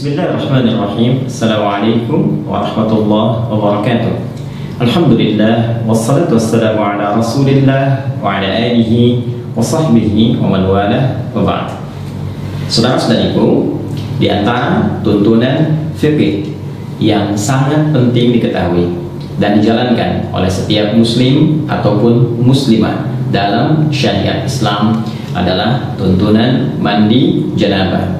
Bismillahirrahmanirrahim. Assalamualaikum warahmatullahi wabarakatuh. Alhamdulillah wassalatu wassalamu ala Rasulillah wa ala alihi wa sahbihi wa man walah wa ba'd. Saudara-saudariku, di antara tuntunan fikih yang sangat penting diketahui dan dijalankan oleh setiap muslim ataupun muslimah dalam syariat Islam adalah tuntunan mandi janabah.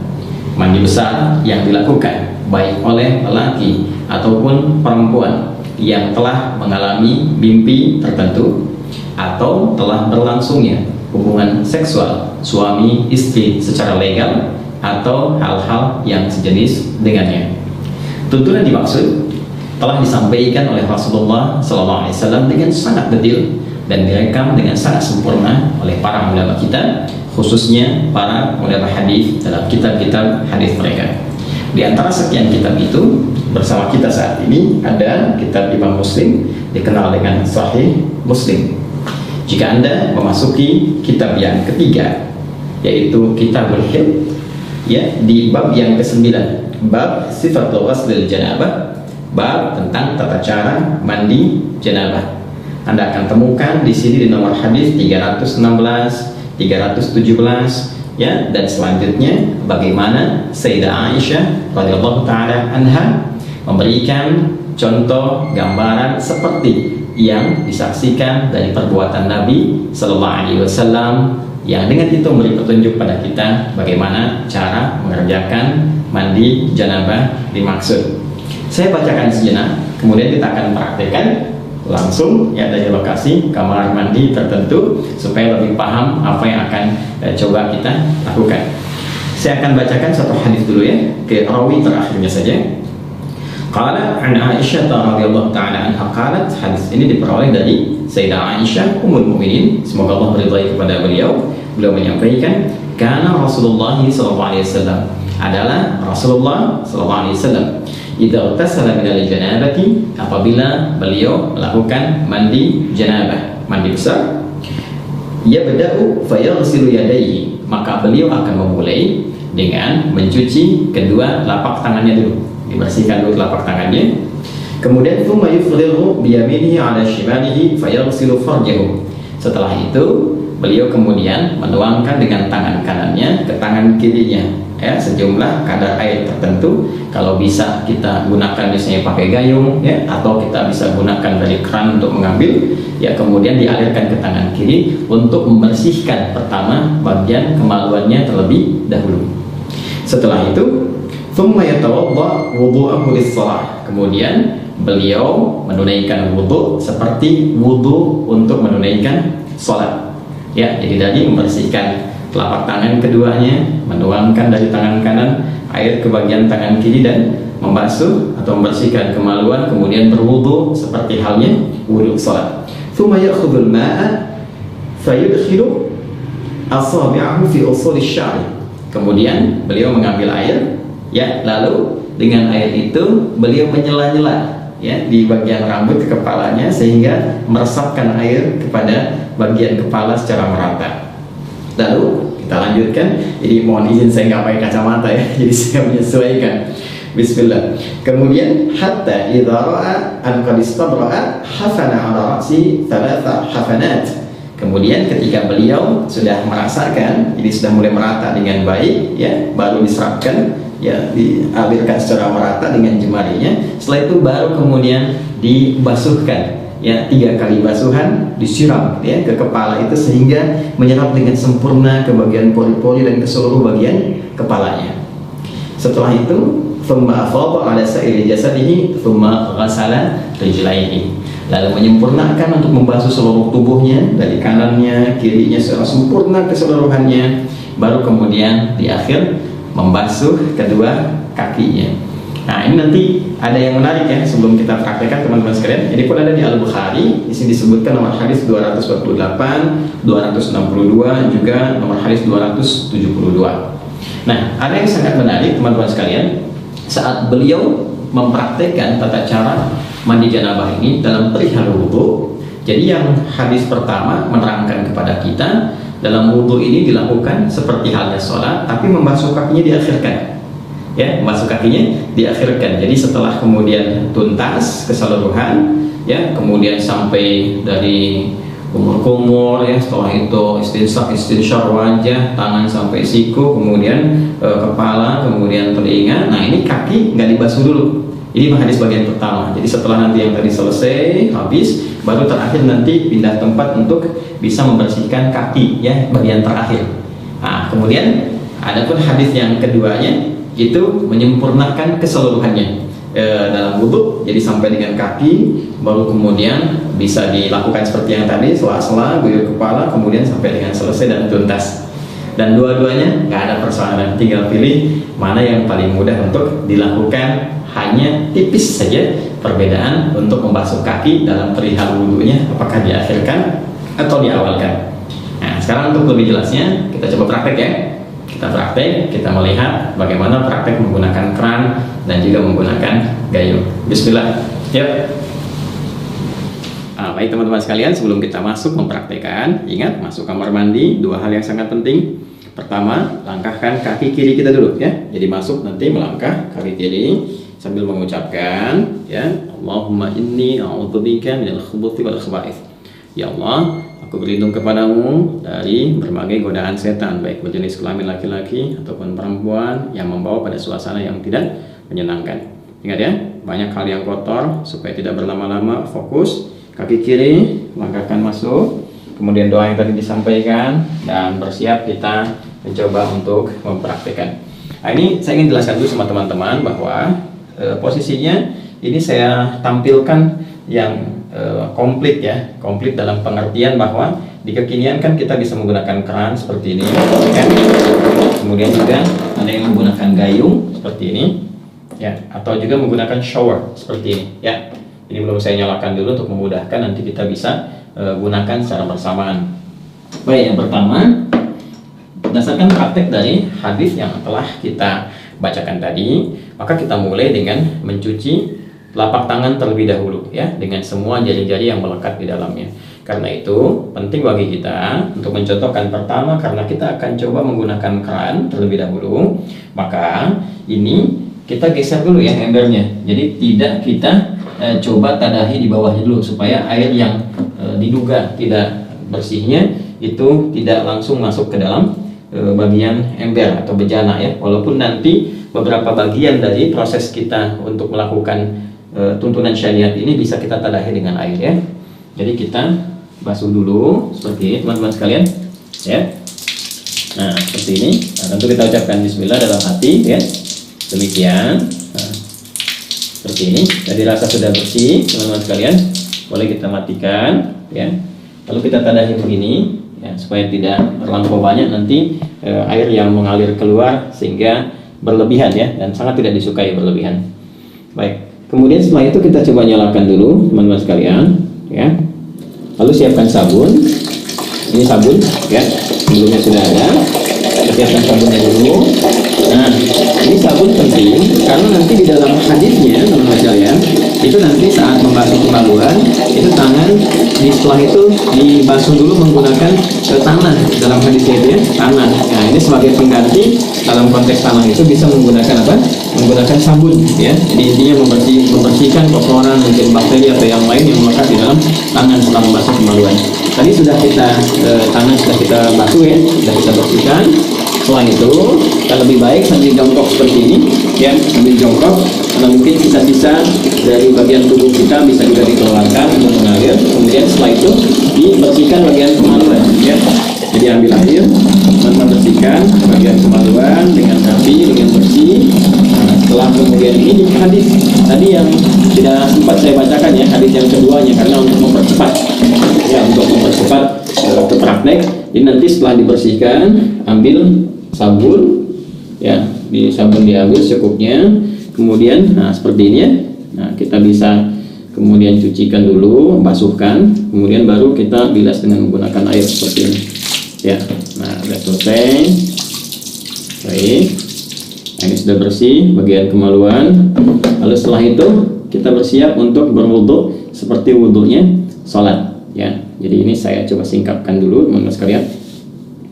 Mandi besar yang dilakukan baik oleh lelaki ataupun perempuan yang telah mengalami mimpi tertentu atau telah berlangsungnya hubungan seksual suami istri secara legal atau hal-hal yang sejenis dengannya. Tuntunan dimaksud telah disampaikan oleh Rasulullah SAW dengan sangat detail dan direkam dengan sangat sempurna oleh para ulama kita, khususnya para ulama hadis dalam kitab-kitab hadis mereka. Di antara sekian kitab itu, bersama kita saat ini ada kitab Imam Muslim, dikenal dengan Sahih Muslim. Jika Anda memasuki kitab yang ketiga, yaitu Kitabul Haid, ya, di bab yang ke-9, bab Sifatul Ghuslil Janabah, bab tentang tata cara mandi janabah. Anda akan temukan di sini di nomor hadis 316, 317, ya, dan selanjutnya bagaimana Sayyidah Aisyah radhiyallahu taala anha memberikan contoh gambaran seperti yang disaksikan dari perbuatan Nabi sallallahu alaihi wasallam, yang dengan itu memberi petunjuk pada kita bagaimana cara mengerjakan mandi janabah dimaksud. Saya bacakan sejenak, kemudian kita akan praktekkan langsung, ya, dari lokasi kamar mandi tertentu supaya lebih paham apa yang akan coba kita lakukan. Saya akan bacakan satu hadis dulu, ya, ke rawi terakhirnya saja. Qala an Aisyah radhiyallahu taala anha qalat, hadis ini diperoleh dari Sayyidah Aisyah ummul mukminin, semoga Allah meridai kepada beliau. Beliau menyampaikan, kana Rasulullah sallallahu alaihi wasallam, adalah Rasulullah sallallahu alaihi wasallam, idza tasala minal janabati, apabila beliau melakukan mandi janabah, mandi besar, yabda'u fayaghsilu yadayhi, maka beliau akan memulai dengan mencuci kedua telapak tangannya dulu, dibersihkan dulu telapak tangannya. Kemudian thumma yufrigu bi yaminihi 'ala shimalihi fayaghsilu farjahu. Setelah itu beliau kemudian menuangkan dengan tangan kanannya ke tangan kirinya, ya, sejumlah kadar air tertentu. Kalau bisa kita gunakan misalnya pakai gayung, ya, atau kita bisa gunakan dari keran untuk mengambil, ya, kemudian dialirkan ke tangan kiri untuk membersihkan pertama bagian kemaluannya terlebih dahulu. Setelah itu thumma yatawadda wudu'ahu lis-shalah, kemudian beliau menunaikan wudu seperti wudu untuk menunaikan salat, ya, jadi tadi membersihkan telapak tangan keduanya, menuangkan dari tangan kanan air ke bagian tangan kiri dan membasuh atau membersihkan kemaluan, kemudian berwudu seperti halnya wudu salat. Tsumma ya'khudhul ma'a fayudkhilu asabi'ahu fi usul asy-sya'ri. Kemudian beliau mengambil air, ya, lalu dengan air itu beliau menyela-nyela, ya, di bagian rambut kepalanya sehingga meresapkan air kepada bagian kepala secara merata. Lalu kita lanjutkan. Jadi mohon izin saya nggak pakai kacamata, ya, jadi saya menyesuaikan. Bismillah. Kemudian hatta idza ra'a an qad istabra'a hafana 'ala ra'si thalatha hafanat. Kemudian ketika beliau sudah merasakan, jadi sudah mulai merata dengan baik, ya, baru diserapkan, ya, dialirkan secara merata dengan jemarinya. Setelah itu baru kemudian dibasuhkan, ya, 3 kali basuhan disiram, ya, ke kepala itu sehingga menyerap dengan sempurna ke bagian pori-pori dan ke seluruh bagian kepalanya. Setelah itu thumma afadha 'ala sa'iri jasadihi thumma ghasala rijlaihi, lalu menyempurnakan untuk membasuh seluruh tubuhnya dari kanannya kirinya secara sempurna keseluruhannya, baru kemudian di akhir membasuh kedua kakinya. Nah, ini nanti ada yang menarik, ya, sebelum kita praktekkan teman-teman sekalian. Ini pun ada di Al-Bukhari. Di sini disebutkan nomor hadis 248, 262, juga nomor hadis 272. Nah, ada yang sangat menarik teman-teman sekalian saat beliau mempraktekkan tata cara mandi janabah ini dalam perihal wudu. Jadi yang hadis pertama menerangkan kepada kita, dalam wudu ini dilakukan seperti halnya sholat, tapi membasuh kakinya diakhirkan. ya, membasuh kakinya diakhirkan. Jadi setelah kemudian tuntas keseluruhan, ya, kemudian sampai dari kumur-kumur, ya, setelah itu istinsyaq wajah, tangan sampai siku, kemudian kepala, kemudian telinga. Nah, ini kaki nggak dibasuh dulu. Ini hadis bagian pertama. Jadi setelah nanti yang tadi selesai habis, baru terakhir nanti pindah tempat untuk bisa membersihkan kaki, ya, bagian terakhir. Nah, kemudian adapun hadis yang keduanya itu menyempurnakan keseluruhannya dalam wudhu. Jadi sampai dengan kaki, baru kemudian bisa dilakukan seperti yang tadi, sela-sela, guyur kepala, kemudian sampai dengan selesai dan tuntas. Dan dua-duanya nggak ada persoalan, tinggal pilih mana yang paling mudah untuk dilakukan. Hanya tipis saja perbedaan untuk membasuh kaki dalam perihal wudhunya, apakah diakhirkan atau diawalkan. Nah, sekarang untuk lebih jelasnya kita coba praktek, ya. Kita praktek, kita melihat bagaimana praktek menggunakan keran dan juga menggunakan gayung. Bismillah. Yuk. Baik teman-teman sekalian, sebelum kita masuk mempraktekkan, ingat masuk kamar mandi, dua hal yang sangat penting. Pertama, langkahkan kaki kiri kita dulu, ya. Jadi masuk nanti melangkah kaki kiri sambil mengucapkan, ya, Allahumma inni a'udzubika minal khubuthi wal khaba'ith. Ya Allah, aku berlindung kepadamu dari berbagai godaan setan, baik berjenis kelamin laki-laki ataupun perempuan yang membawa pada suasana yang tidak menyenangkan. Ingat, ya, banyak hal yang kotor. Supaya tidak berlama-lama, fokus kaki kiri, langkahkan masuk, kemudian doa yang tadi disampaikan, dan bersiap kita mencoba untuk mempraktikkan. Nah, ini saya ingin jelaskan dulu sama teman-teman bahwa posisinya ini saya tampilkan yang komplit, ya, komplit dalam pengertian bahwa di kekinian kan kita bisa menggunakan keran seperti ini, kan? Kemudian juga ada yang menggunakan gayung seperti ini, ya, atau juga menggunakan shower seperti ini, ya. Ini belum saya nyalakan dulu untuk memudahkan, nanti kita bisa gunakan secara bersamaan. Baik, yang pertama, berdasarkan praktek dari hadis yang telah kita bacakan tadi, maka kita mulai dengan mencuci telapak tangan terlebih dahulu, ya, dengan semua jari-jari yang melekat di dalamnya. Karena itu penting bagi kita untuk mencontohkan. Pertama, karena kita akan coba menggunakan keran terlebih dahulu, maka ini kita geser dulu, ya, embernya. Jadi tidak kita coba tadahi di bawahnya dulu, supaya air yang diduga tidak bersihnya itu tidak langsung masuk ke dalam bagian ember atau bejana, ya. Walaupun nanti beberapa bagian dari proses kita untuk melakukan tuntunan syariat ini bisa kita tadahi dengan air, ya. Jadi kita basuh dulu seperti ini teman-teman sekalian, ya. Nah, seperti ini. Nah, tentu kita ucapkan bismillah dalam hati, ya. Demikian. Nah, seperti ini. Jadi rasa sudah bersih teman-teman sekalian, boleh kita matikan, ya. Lalu kita tadahi begini, ya, supaya tidak terlampau banyak nanti air yang mengalir keluar sehingga berlebihan, ya, dan sangat tidak disukai berlebihan. Baik, kemudian setelah itu kita coba nyalakan dulu teman-teman sekalian, ya. Lalu siapkan sabun. Ini sabun, ya, sebelumnya sudah ada. Kita siapkan sabunnya dulu. Nah, ini sabun penting karena nanti di dalam hadisnya teman-teman sekalian, itu nanti saat membasuh kemaluan, itu tangan setelah itu dibasuh dulu menggunakan tanah. Dalam hadisnya itu, ya, tanah. Nah, ini sebagai pengganti dalam konteks tanah itu bisa menggunakan apa? Menggunakan sabun, ya. Jadi intinya membersihkan kotoran, mungkin bakteri atau yang lain yang melekat di dalam tangan setelah membasuh kemaluan. Tadi sudah kita tangan sudah kita basuh, ya, sudah kita bersihkan. Setelah itu kita lebih baik sambil jongkok seperti ini, ya, sambil jongkok, karena mungkin sisa-sisa dari bagian tubuh kita bisa juga dikeluarkan untuk mengalir. Kemudian setelah itu dibersihkan bagian kemaluan, ya. Jadi ambil air, teman-teman bersihkan bagian kemaluan dengan rapi, dengan bersih. Nah, setelah kemudian ini hadis tadi yang tidak sempat saya bacakan, ya, hadis yang keduanya, karena untuk mempercepat, ya, untuk mempercepat ke praktek. Jadi nanti setelah dibersihkan, ambil sabun, ya, di sabun diambil secukupnya. Kemudian, nah, seperti ini, ya. Nah, kita bisa kemudian cucikan dulu, basuhkan, kemudian baru kita bilas dengan menggunakan air seperti ini, ya. Nah, sudah selesai. Baik. Nah, ini sudah bersih bagian kemaluan. Lalu setelah itu kita bersiap untuk berwudu seperti wudunya sholat, ya. Jadi ini saya coba singkapkan dulu teman-teman sekalian,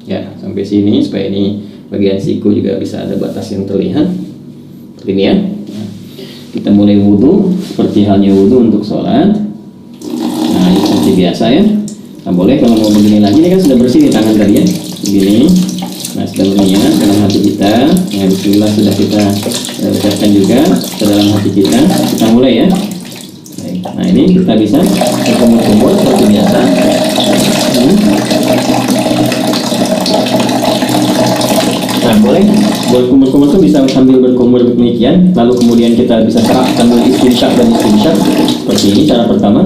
ya, sampai sini supaya ini bagian siku juga bisa ada batas yang terlihat. ini ya. Kita mulai wudhu seperti halnya wudhu untuk sholat. Nah, ini seperti biasa ya. Nah, boleh kalau mau begini lagi, ini kan sudah bersih nih tangan tadi ya, begini. Nah, sudah berniat dalam hati kita. Nah, bismillah sudah kita ucapkan juga ke dalam hati kita. Kita mulai ya. Baik. Nah, ini kita bisa berkumur-kumur seperti biasa. Nah, boleh berkumur-kumur itu bisa sambil berkumur demikian, lalu kemudian kita bisa serap sambil istinsyak dan istinsyak seperti ini cara pertama.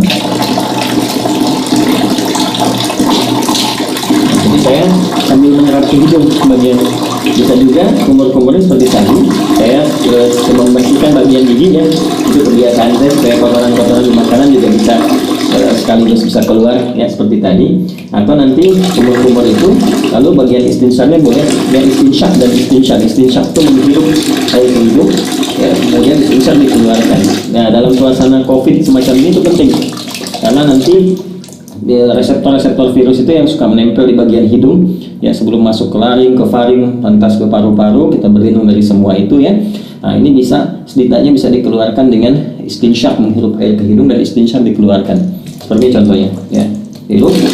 Jadi saya sambil menyerap ke hidung bagian, bisa juga kumur-kumurnya seperti tadi. Saya membersihkan bagian gigi ya, itu kebiasaan saya supaya kotoran-kotoran di makanan juga bisa sekaligus bisa keluar ya seperti tadi. Atau nanti kumur-kumur itu lalu bagian istinsyaknya boleh yang istinsyak dan istinsyak itu menghirup air ke hidung ya, kemudian istinsyak dikeluarkan. Nah, dalam suasana COVID semacam ini itu penting karena nanti reseptor-reseptor virus itu yang suka menempel di bagian hidung ya, sebelum masuk ke laring, ke faring, lantas ke paru-paru, kita berlindung dari semua itu ya. Nah, ini bisa setidaknya bisa dikeluarkan dengan istinsyak, menghirup air ke hidung dan istinsyak dikeluarkan. Seperti contohnya ya, hirup ya,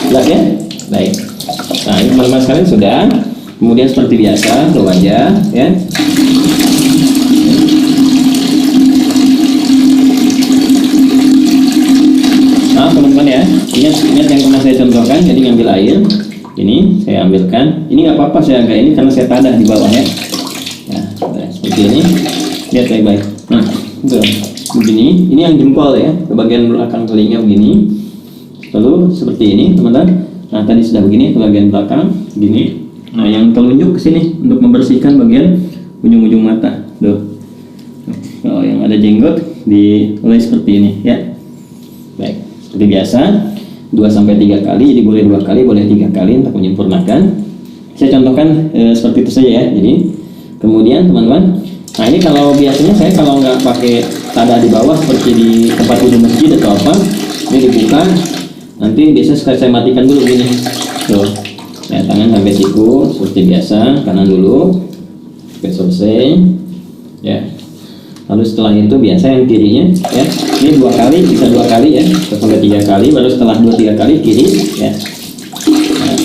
jelas ya. Baik. Nah, ini teman-teman sekalian sudah. Kemudian seperti biasa ke wajah ya. Nah, teman-teman ya, ingat yang pernah saya contohkan. Jadi ngambil air, ini saya ambilkan. Ini nggak apa-apa saya agak ini karena saya tadah di bawah ya. Nah, seperti ini. Lihat baik-baik. Nah, begini. Ini yang jempol ya, ke bagian belakang telinga begini. Lalu seperti ini, teman-teman. Nah, tadi sudah begini ke bagian belakang, begini. Nah, yang telunjuk ke sini untuk membersihkan bagian ujung-ujung mata. Tuh. Kalau yang ada jenggot dimulai seperti ini ya. Baik. Seperti biasa 2-3 kali, jadi boleh 2 kali, boleh 3 kali untuk menyempurnakan. Saya contohkan seperti itu saja ya. Jadi kemudian teman-teman, nah ini kalau biasanya saya kalau nggak pakai tadah di bawah seperti di tempat wudhu masjid atau apa, ini dibuka, nanti biasanya saya matikan dulu gini. Tuh, ya, tangan sampai siku seperti biasa, kanan dulu sampai selesai ya. Lalu setelah itu biasa yang kirinya ya, ini 2 kali, bisa 2 kali ya, sampai 3 kali, baru setelah 2-3 kali kiri ya. Nah,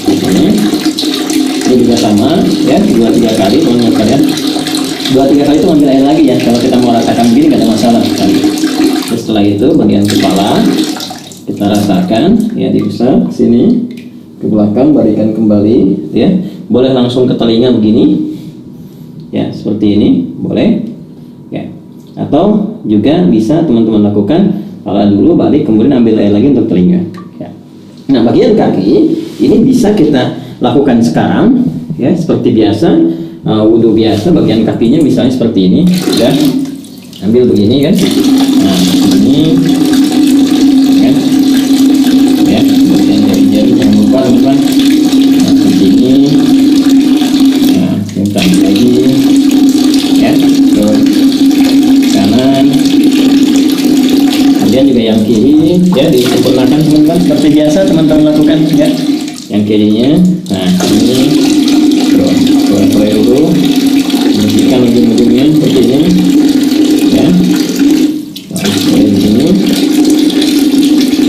ini juga sama ya, 2-3 kali teman-teman sekalian. 2-3 kali itu ambil air lagi ya, kalau kita mau rasakan begini nggak ada masalah kan. Terus setelah itu bagian kepala kita rasakan ya, diusap sini ke belakang, balikan kembali ya. Boleh langsung ke telinga begini ya, seperti ini boleh ya. Atau juga bisa teman-teman lakukan pala dulu, balik, kemudian ambil air lagi untuk telinga ya. Nah, bagian kaki ini bisa kita lakukan sekarang ya, seperti biasa wudhu biasa. Bagian kakinya misalnya seperti ini ya, ambil begini kan. Nah, ini ya, ya, bagian jari-jari jangan lupa teman-teman. Nah, seperti ini. Nah, yang tadi lagi ya, ke kanan, kemudian juga yang kiri ya, disempurnakan teman-teman seperti biasa teman-teman lakukan ya. Yang kirinya, nah ini boleh dulu bersihkan ujung-ujungnya seperti ini ya. Boleh di sini.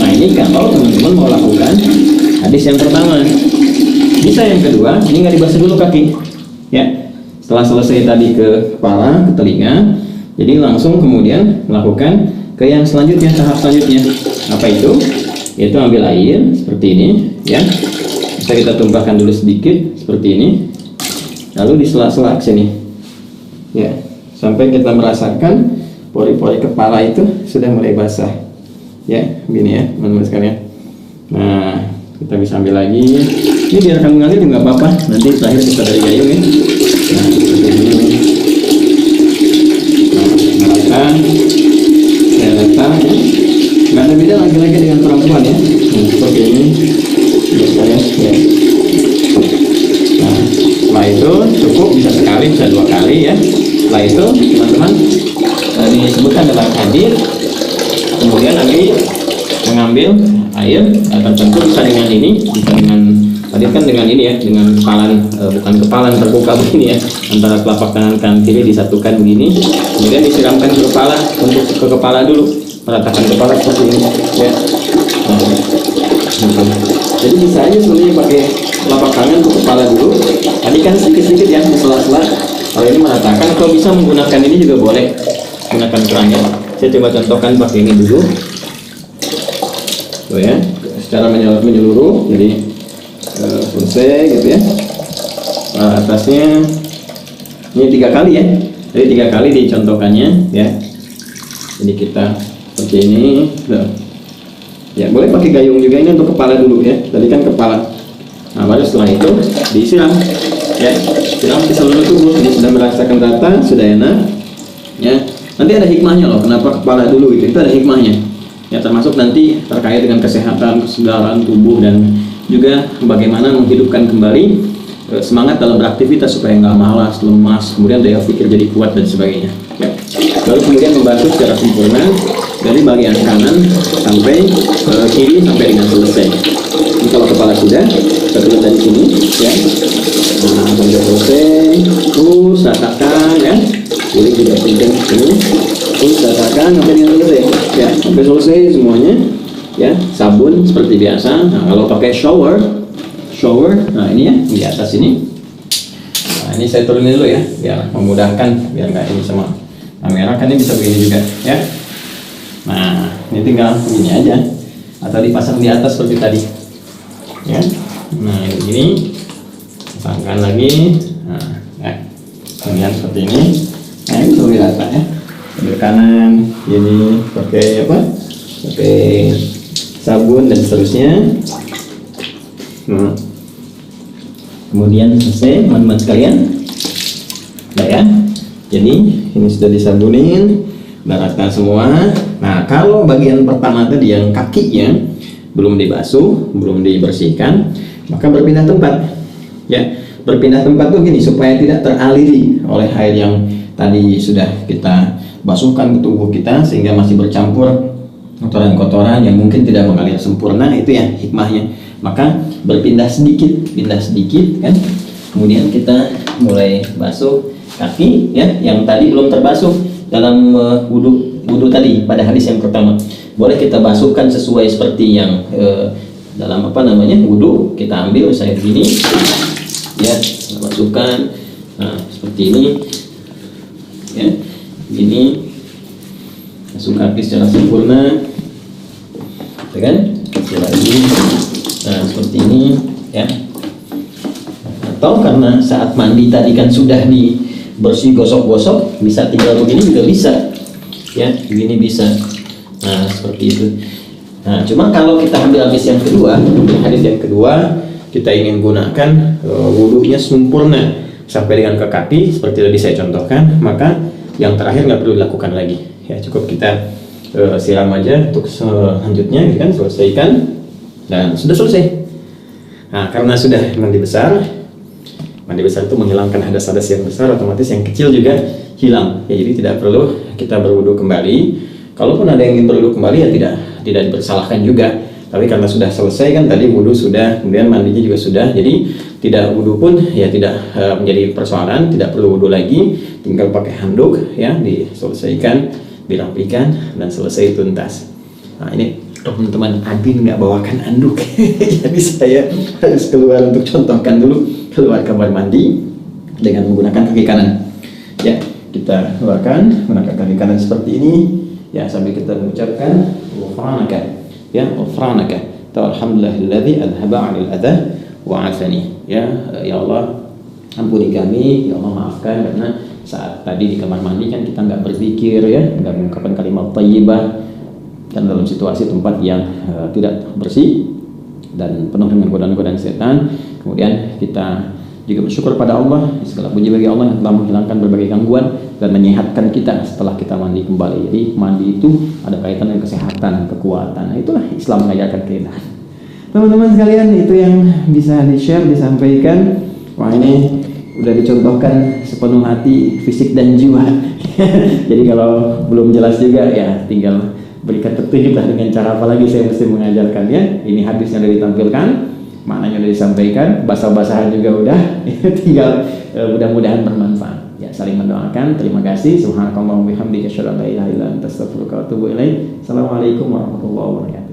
Nah, ini kalau teman-teman mau lakukan hadis yang pertama. Bisa yang kedua, ini nggak dibasuh dulu kaki ya. Setelah selesai tadi ke kepala, ke telinga, jadi langsung kemudian melakukan ke yang selanjutnya, tahap selanjutnya. Apa itu? Yaitu ambil air seperti ini ya. Bisa kita tumpahkan dulu sedikit seperti ini. Lalu di sela-sela sini ya, sampai kita merasakan pori-pori kepala itu sudah mulai basah ya, begini ya teman-teman sekalian. Nah, kita bisa ambil lagi. Ini biar kamu ngalir juga apa-apa, nanti terakhir kita dari gayung ya. Nah, seperti ini. Nah, saya letak ya. Nggak ada beda laki-laki dengan perempuan ya. Nah, seperti ini biasanya ya. Nah, setelah itu cukup, bisa sekali, bisa 2 kali ya. Setelah itu teman-teman disebutkan dalam hadis, kemudian Nabi mengambil air, tentu bisa dengan ini, bisa dengan hadirkan dengan ini ya, dengan kepalan, bukan kepalan terbuka begini ya, antara telapak tangan kanan kiri disatukan begini, kemudian disiramkan ke kepala, untuk ke kepala dulu, meratakan kepala seperti ini ya. Nah, gitu. Jadi bisa aja sebenarnya pakai telapak tangan ke kepala dulu, hadirkan sedikit-sedikit ya di sela-sela. Kalau ini meratakan, kalau bisa menggunakan ini juga boleh, gunakan kerangnya. Saya coba contohkan pakai ini dulu, tuh ya, secara menyeluruh, jadi selesai gitu ya. Atasnya ini 3 kali ya, jadi 3 kali dicontohkannya ya. Jadi kita seperti ini ya, boleh pakai gayung juga, ini untuk kepala dulu ya, tadi kan kepala. Nah baru setelah itu disiram ya, siram di seluruh tubuh. Jadi sudah merasakan rata, sudah enak ya. Nanti ada hikmahnya loh, kenapa kepala dulu itu ada hikmahnya ya, termasuk nanti terkait dengan kesehatan, kesegaran tubuh, dan juga bagaimana menghidupkan kembali semangat dalam beraktivitas supaya nggak malas, lemas, kemudian daya pikir jadi kuat dan sebagainya ya. Lalu kemudian membantu secara sempurna dari bagian kanan sampai kiri sampai dengan selesai. Ini kalau kepala sudah, kita turun dari sini ya. Nah, sampai selesai, terus rasakan ya. Jadi juga pinjam sini, terus rasakan sampai dengan selesai ya, sampai selesai semuanya ya. Sabun seperti biasa. Nah kalau pakai shower, nah ini ya di atas ini. Nah ini saya turunin dulu ya, biar memudahkan, biar nggak ini sama kamera, kan ini bisa begini juga ya. Nah ini tinggal begini aja, atau dipasang di atas seperti tadi ya. Nah ini begini, pasangkan lagi. Nah ya, kemudian seperti ini. Nah ini lebih rata ya. Sebelah kanan ini pakai apa? Pakai sabun dan seterusnya. Nah, kemudian selesai teman-teman sekalian. Nah ya, jadi ini sudah disabunin, rata semua. Nah kalau bagian pertama tadi yang kakinya belum dibasuh, belum dibersihkan, maka berpindah tempat ya. Berpindah tempat tuh gini, supaya tidak teraliri oleh air yang tadi sudah kita basuhkan ke tubuh kita, sehingga masih bercampur kotoran-kotoran yang mungkin tidak mengalir sempurna. Itu ya hikmahnya. Maka berpindah sedikit, pindah sedikit kan. Kemudian kita mulai basuh kaki ya, yang tadi belum terbasuh dalam wudhu tadi pada hadis yang pertama. Boleh kita basuhkan sesuai seperti yang dalam apa namanya wudhu. Kita ambil misalnya begini ya, kita masukkan. Nah seperti ini ya, ini masuk kaki secara sempurna ya kan. Lagi nah seperti ini ya. Atau karena saat mandi tadi kan sudah dibersih, gosok-gosok, bisa tinggal begini juga bisa ya, begini bisa. Nah seperti itu. Nah cuma kalau kita ambil hadis yang kedua, hadis yang kedua kita ingin gunakan wudhunya sempurna sampai dengan ke kaki seperti tadi saya contohkan, maka yang terakhir nggak perlu dilakukan lagi ya, cukup kita siram aja untuk selanjutnya gitu kan, selesaikan dan sudah selesai. Nah karena sudah mandi besar itu menghilangkan hadas-hadas yang besar, otomatis yang kecil juga hilang ya. Jadi tidak perlu kita berwudu kembali. Kalaupun ada yang ingin berwudu kembali ya tidak dipersalahkan juga. Tapi karena sudah selesai kan tadi wudu sudah, kemudian mandinya juga sudah, jadi tidak wudu pun ya tidak menjadi persoalan, tidak perlu wudu lagi, tinggal pakai handuk ya, diselesaikan, dirapikan dan selesai tuntas. Nah ini teman-teman admin nggak bawakan anduk jadi saya harus keluar untuk contohkan dulu, keluar kamar mandi dengan menggunakan kaki kanan ya. Kita keluarkan menggunakan kaki kanan seperti ini ya, sambil kita mengucapkan ghufranaka ya, ghufranaka ta alhamdulillahilladzi adhaba 'anil adha wa 'afani ya. Ya Allah ampuni kami, ya Allah maafkan, karena saat tadi di kamar mandi kan kita nggak berzikir ya, nggak mengucapkan kalimat thayyibah, dan dalam situasi tempat yang tidak bersih dan penuh dengan godaan-godaan setan. Kemudian kita juga bersyukur pada Allah, segala puji bagi Allah yang telah menghilangkan berbagai gangguan dan menyehatkan kita setelah kita mandi kembali. Jadi mandi itu ada kaitan dengan kesehatan, kekuatan. Nah, itulah Islam mengajarkan kita. Teman-teman sekalian, itu yang bisa di-share, disampaikan. Wah ini udah dicontohkan sepenuh hati, fisik dan jiwa. Jadi kalau belum jelas juga ya tinggal berikan petunjuk lah dengan cara apa lagi saya mesti mengajarkannya. Ini hadis yang sudah ditampilkan, maknanya udah disampaikan, basah-basahan juga udah, tinggal mudah-mudahan bermanfaat. Ya, saling mendoakan. Terima kasih. Subhanakallahumma wa bihamdika asyhadu an la ilaha illa anta astaghfiruka wa atubu ilaik. Assalamualaikum warahmatullahi wabarakatuh.